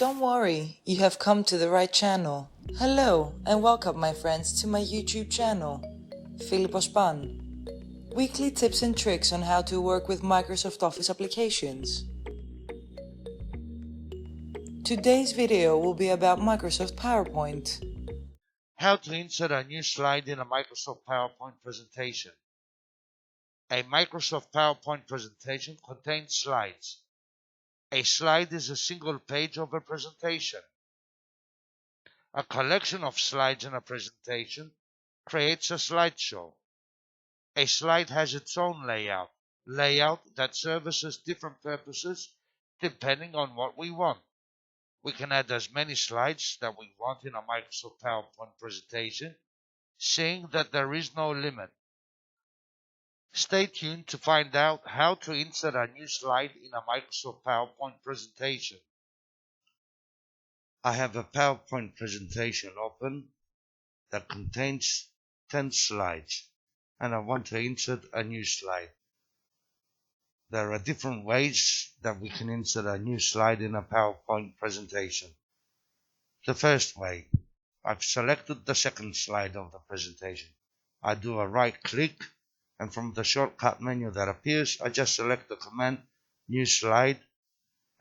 Don't worry, you have come to the right channel. Hello and welcome my friends to my YouTube channel, Philippospan. Weekly tips and tricks on how to work with Microsoft Office applications. Today's video will be about Microsoft PowerPoint. How to insert a new slide in a Microsoft PowerPoint presentation. A Microsoft PowerPoint presentation contains slides. A slide is a single page of a presentation. A collection of slides in a presentation creates a slideshow. A slide has its own layout that services different purposes depending on what we want. We can add as many slides that we want in a Microsoft PowerPoint presentation, seeing that there is no limit. Stay tuned to find out how to insert a new slide in a Microsoft PowerPoint presentation. I have a PowerPoint presentation open that contains 10 slides, and I want to insert a new slide. There are different ways that we can insert a new slide in a PowerPoint presentation. The first way, I've selected the second slide of the presentation. I do a right click, and from the shortcut menu that appears, I just select the command New Slide,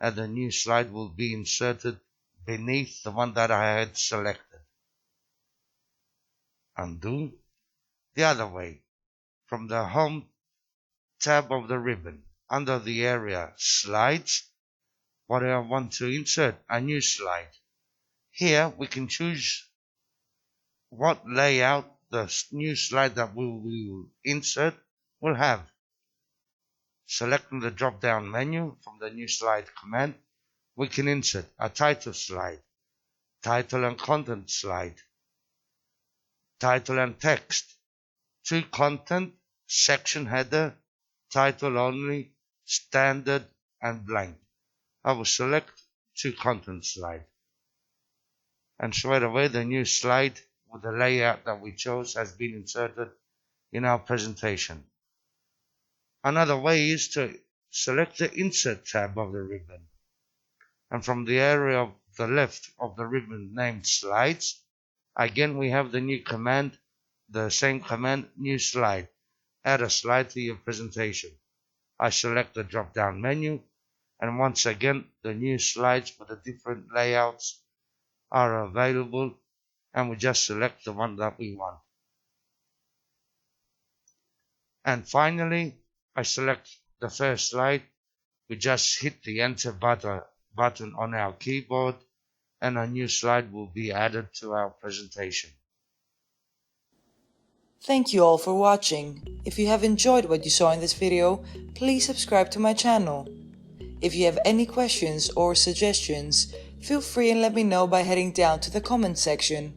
and the new slide will be inserted beneath the one that I had selected. Undo. The other way, from the Home tab of the ribbon, under the area Slides, what I want to insert, a new slide. Here we can choose what layout the new slide that we will insert will have. Selecting the drop-down menu from the New Slide command, we can insert a title slide, title and content slide, title and text, to content, section header, title only, standard and blank. I will select to content slide. And straight away the new slide with the layout that we chose has been inserted in our presentation. Another way is to select the Insert tab of the ribbon. And from the area of the left of the ribbon named Slides, again we have the new command, the same command, New Slide. Add a slide to your presentation. I select the drop-down menu, and once again the new slides with the different layouts are available, and we just select the one that we want. And finally, I select the first slide. We just hit the Enter button on our keyboard, and a new slide will be added to our presentation. Thank you all for watching. If you have enjoyed what you saw in this video, please subscribe to my channel. If you have any questions or suggestions, feel free and let me know by heading down to the comment section.